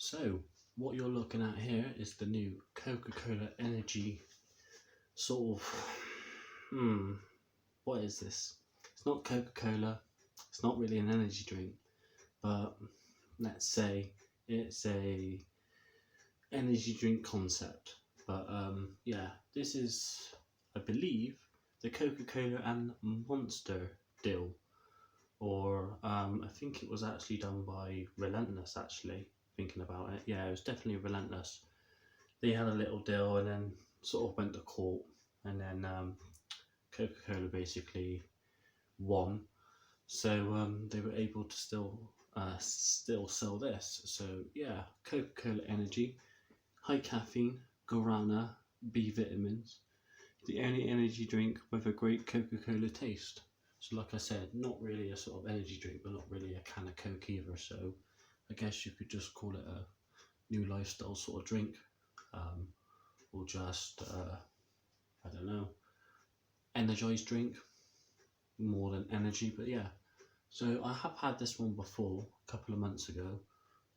So what you're looking at here is the new Coca-Cola Energy sort of, what is this? It's not Coca-Cola, it's not really an energy drink, but let's say it's a energy drink concept. But yeah, this is, I believe, the Coca-Cola and Monster deal, or I think it was actually done by Relentless, actually, thinking about it. Yeah, it was definitely Relentless. They had a little deal and then sort of went to court, and then Coca-Cola basically won, so they were able to still sell this. So yeah, Coca-Cola Energy, high caffeine, guarana, B vitamins, the only energy drink with a great Coca-Cola taste. So like I said, not really a sort of energy drink, but not really a can of Coke either. So I guess you could just call it a new lifestyle sort of drink, or just I don't know, energized drink more than energy. But yeah, so I have had this one before a couple of months ago.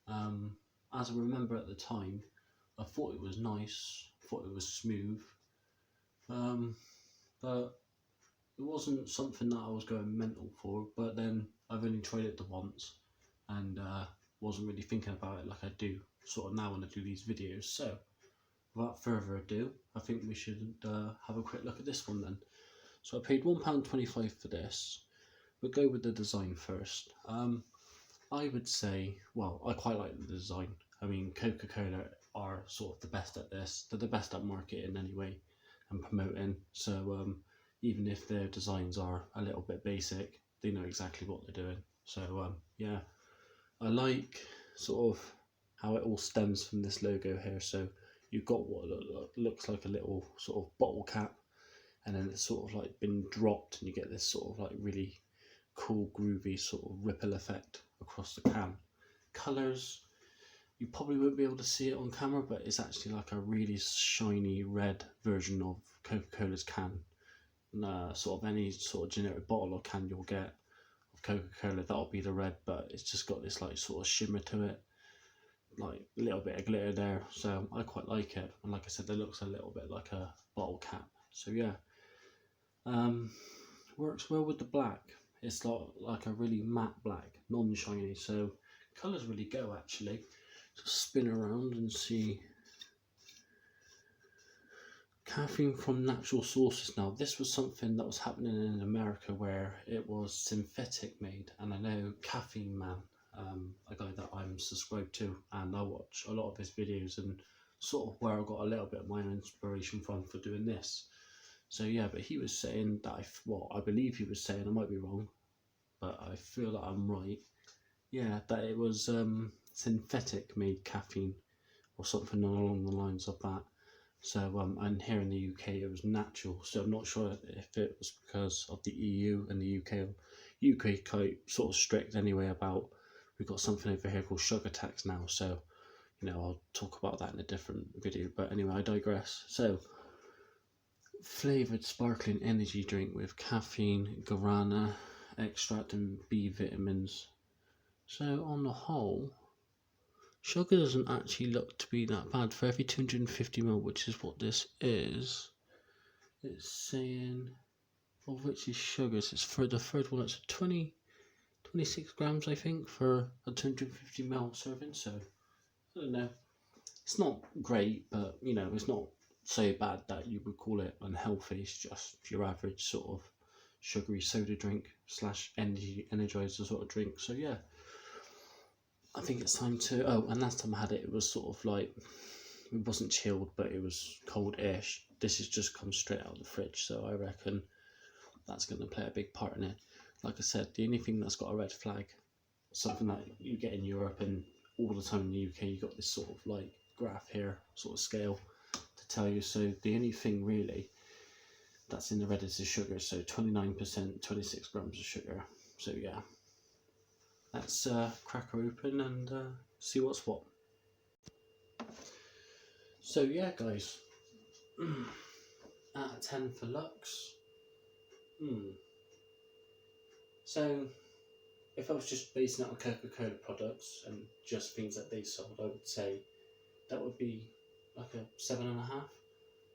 As I remember at the time, I thought it was nice, thought it was smooth, but it wasn't something that I was going mental for. But then I've only tried it the once, and wasn't really thinking about it like I do sort of now when I do these videos. So without further ado, I think we should have a quick look at this one then. So I paid £1.25 for this. We'll go with the design first. I would say, well, I quite like the design. I mean, Coca-Cola are sort of the best at this. They're the best at marketing anyway and promoting. So even if their designs are a little bit basic, they know exactly what they're doing. So yeah, I like sort of how it all stems from this logo here. So you've got what looks like a little sort of bottle cap, and then it's sort of like been dropped, and you get this sort of like really cool groovy sort of ripple effect across the can. Colours, you probably won't be able to see it on camera, but it's actually like a really shiny red version of Coca-Cola's can. Sort of any sort of generic bottle or can you'll get of Coca-Cola, that'll be the red, but it's just got this like sort of shimmer to it, like a little bit of glitter there. So I quite like it, and like I said, it looks a little bit like a bottle cap. So yeah, works well with the black. It's like a really matte black, non-shiny, so colours really go actually. Just spin around and see. Caffeine from natural sources. Now this was something that was happening in America where it was synthetic made, and I know Caffeine Man, a guy that I'm subscribed to, and I watch a lot of his videos, and sort of where I got a little bit of my inspiration from for doing this. So yeah, but he was saying that I believe he was saying, I might be wrong, but I feel that I'm right. Yeah, that it was synthetic made caffeine or something along the lines of that. So and here in the UK it was natural. So I'm not sure if it was because of the EU and the UK. UK quite sort of strict anyway about, we've got something over here called sugar tax now. So you know, I'll talk about that in a different video. But anyway, I digress. So flavoured sparkling energy drink with caffeine, guarana extract and B vitamins. So on the whole, sugar doesn't actually look to be that bad. For every 250ml, which is what this is, it's saying, of which is sugars, it's for the third one, it's 26 grams I think for a 250ml serving. So I don't know, it's not great, but you know, it's not so bad that you would call it unhealthy. It's just your average sort of sugary soda drink slash energizer sort of drink. So yeah, I think it's time to, oh, and last time I had it, it was sort of like, it wasn't chilled, but it was cold-ish. This has just come straight out of the fridge, so I reckon that's going to play a big part in it. Like I said, the only thing that's got a red flag, something that you get in Europe and all the time in the UK, you got this sort of like graph here, sort of scale to tell you. So the only thing really that's in the red is the sugar, so 29%, 26 grams of sugar. So yeah, let's crack her open and see what's what. So yeah guys, out of 10 for looks. So if I was just basing it on Coca-Cola products and just things that they sold, I would say that would be like a 7.5.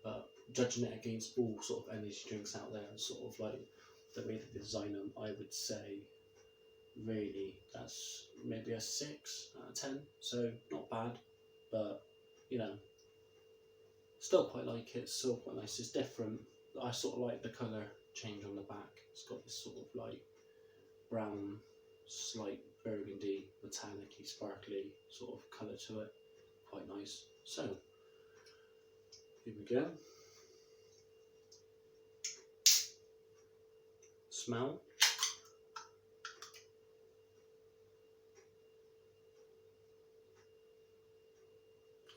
But judging it against all sort of energy drinks out there and sort of like the way they design them, I would say really that's maybe a 6 out of 10. So not bad, but you know, still quite like it. Still quite nice. It's different. I sort of like the colour change on the back. It's got this sort of like brown, slight burgundy, metallic-y, sparkly sort of colour to it. Quite nice. So here we go. Smell.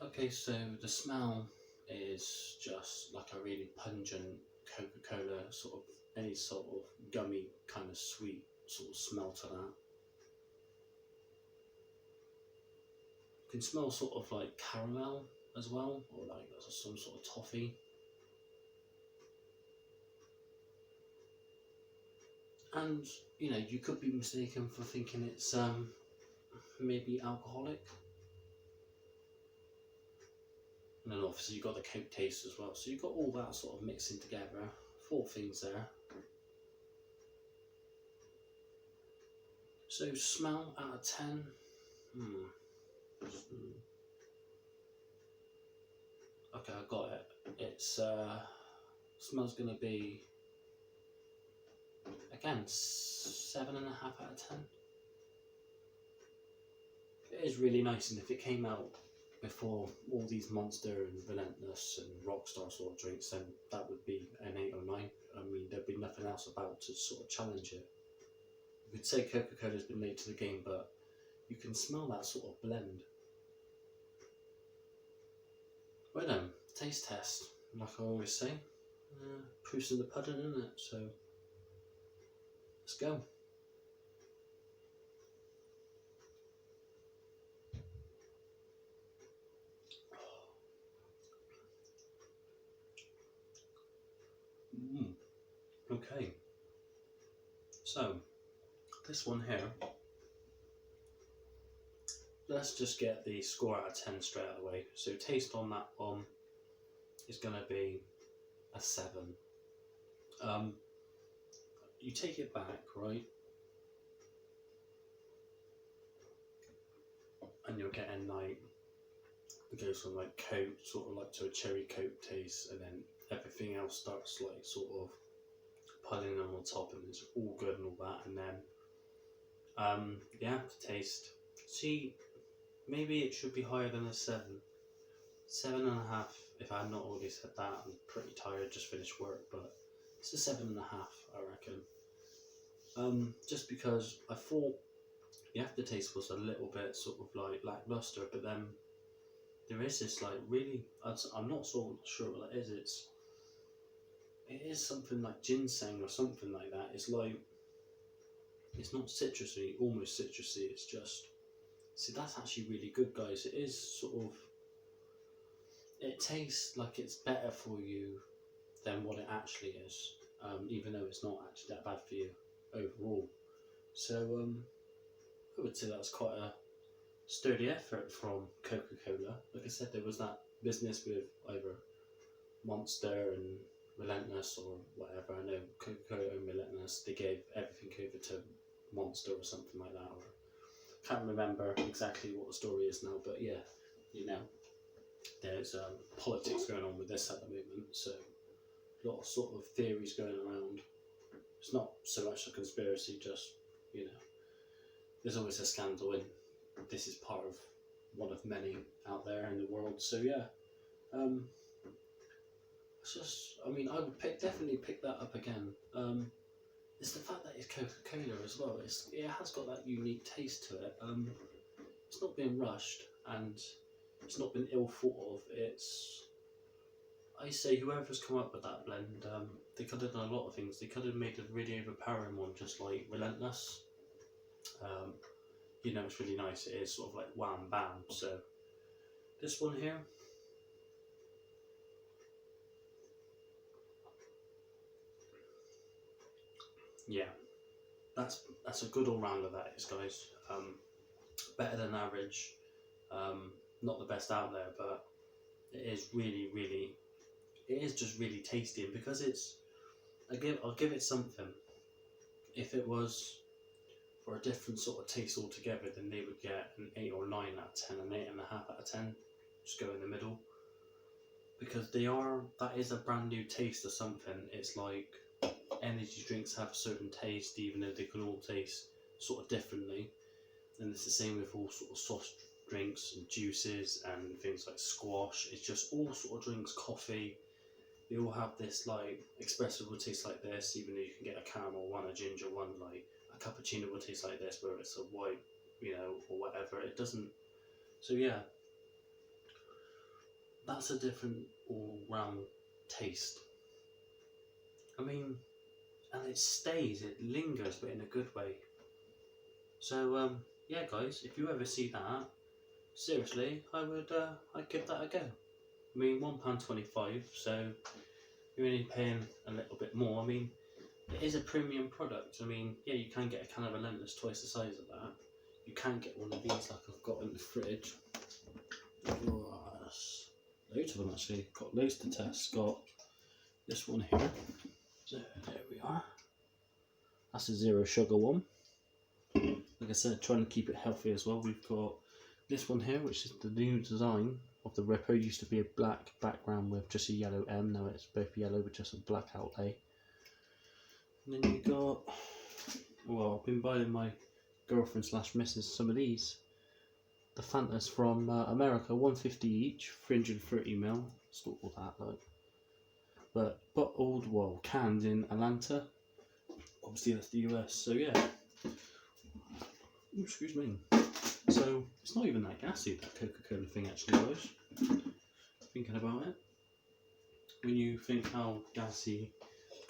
Okay, so the smell is just like a really pungent Coca-Cola sort of, any sort of gummy kind of sweet sort of smell to that. You can smell sort of like caramel as well, or like some sort of toffee. And you know, you could be mistaken for thinking it's maybe alcoholic. And then obviously you've got the Coke taste as well. So you've got all that sort of mixing together. 4 things there. So smell out of 10. Okay, I got it. It's smells gonna be again 7.5 out of 10. It is really nice, and if it came out before all these Monster and Relentless and Rockstar sort of drinks, then that would be an 8 or 9. I mean, there'd be nothing else about to sort of challenge it. You could say Coca-Cola's been late to the game, but you can smell that sort of blend. Right then, taste test. Like I always say, proof's in the pudding, isn't it? So let's go. Okay, so this one here, let's just get the score out of 10 straight out of the way. So taste on that one is going to be a 7. You take it back, right, and you're getting like, it goes from like Coke sort of like to a cherry Coke taste, and then everything else starts like sort of piling on top, and it's all good and all that. And then yeah, the taste, see, maybe it should be higher than a 7. 7.5. If I had not already said that, I'm pretty tired, just finished work, but it's a 7.5, I reckon. Just because I thought the aftertaste was a little bit sort of like lackluster, but then there is this like really, I'm not so sure what that is. It is something like ginseng or something like that. It's like, it's not citrusy, almost citrusy. It's just, see, that's actually really good, guys. It is sort of, it tastes like it's better for you than what it actually is, even though it's not actually that bad for you overall. So I would say that's quite a sturdy effort from Coca-Cola. Like I said, there was that business with either Monster and Relentless or whatever. I know Coca-Cola and Relentless, they gave everything over to Monster or something like that. Or can't remember exactly what the story is now, but yeah, you know, there's politics going on with this at the moment, so a lot of sort of theories going around. It's not so much a conspiracy, just, you know, there's always a scandal, and this is part of one of many out there in the world. So yeah, it's just, I mean, I would definitely pick that up again. It's the fact that it's Coca-Cola as well. It has got that unique taste to it. It's not been rushed, and it's not been ill thought of. I say whoever's come up with that blend, they could have done a lot of things. They could have made a really overpowering one, just like Relentless. You know, it's really nice. It is sort of like wham bam. So this one here, yeah, that's a good all rounder, that is, guys. Better than average. Not the best out there, but it is really, really, it is just really tasty. And because I'll give it something. If it was for a different sort of taste altogether, then they would get an 8 or 9 out of 10, an 8.5 out of 10. Just go in the middle, because that is a brand new taste of something. It's like energy drinks have a certain taste, even though they can all taste sort of differently. And it's the same with all sort of soft drinks and juices and things like squash. It's just all sort of drinks, coffee. They all have this like espresso will taste like this, even though you can get a caramel one, a ginger one, like a cappuccino will taste like this, whether it's a white, or whatever. It doesn't. So yeah, that's a different all-round taste. I mean, and it stays, it lingers, but in a good way. So yeah, guys, if you ever see that, seriously, I'd give that a go. I mean, £1.25, so you're only paying a little bit more. I mean, it is a premium product. I mean, yeah, you can get a can of Relentless twice the size of that. You can get one of these like I've got in the fridge. Loads of them actually. Got loads to test. Got this one here. So there we are. That's a 0 sugar one. Like I said, trying to keep it healthy as well. We've got this one here, which is the new design of the Ripper. It used to be a black background with just a yellow M. Now it's both yellow with just a black outlay. And then you got, well, I've been buying my girlfriend / missus some of these. The Fantas from America, 150 each, 330ml. It's not all that, like. But bottled, well, canned in Atlanta. Obviously that's the US, so yeah. Ooh, excuse me. So it's not even that gassy, that Coca-Cola thing, actually, guys. Thinking about it, when you think how gassy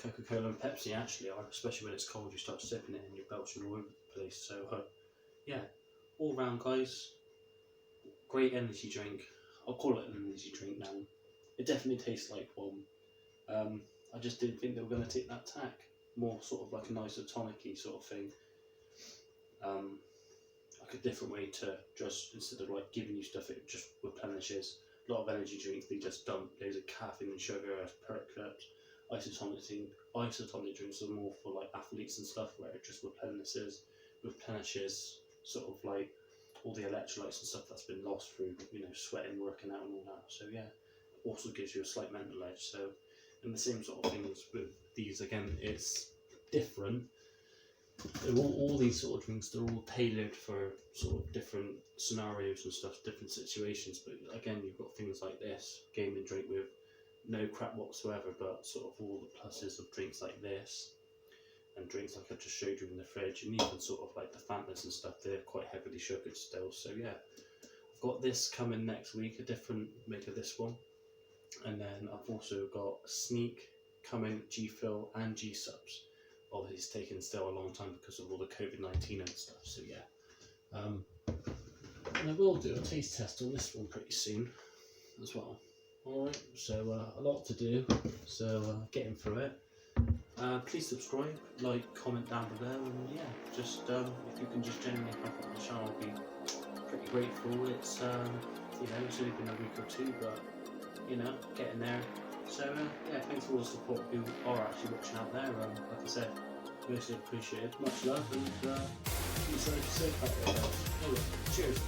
Coca-Cola and Pepsi actually are, especially when it's cold, you start sipping it and you're belching all over the place. So yeah, all round, guys, great energy drink. I'll call it an energy drink now. It definitely tastes like one. I just didn't think they were going to take that tack. More sort of like an isotonic-y sort of thing. Like a different way to just, instead of like giving you stuff, it just replenishes. A lot of energy drinks, they just dump loads of caffeine and sugar as perk ups. Isotonic drinks are more for like athletes and stuff, where it just replenishes sort of like all the electrolytes and stuff that's been lost through, sweating, working out and all that. So yeah, it also gives you a slight mental edge. So, and the same sort of things with these. Again, it's different. They're all these sort of drinks, they're all tailored for sort of different scenarios and stuff, different situations. But again, you've got things like this gaming drink with no crap whatsoever, but sort of all the pluses of drinks like this, and drinks like I just showed you in the fridge, and even sort of like the Fantas and stuff, they're quite heavily sugared still. So yeah, I've got this coming next week, a different make of this one, and then I've also got a sneak coming, G-Fill and G-Subs. Obviously it's taken still a long time because of all the COVID-19 and stuff, so yeah. And I will do a taste test on this one pretty soon as well. Alright, so a lot to do, so getting through it. Please subscribe, like, comment down below, and yeah, just if you can just generally help out the channel, I'll be pretty grateful. It's it's only been a week or two, but getting there. So yeah, thanks for all the support who are actually watching out there. Like I said, mostly appreciated. Much love, and be safe out there, guys. Anyway, cheers.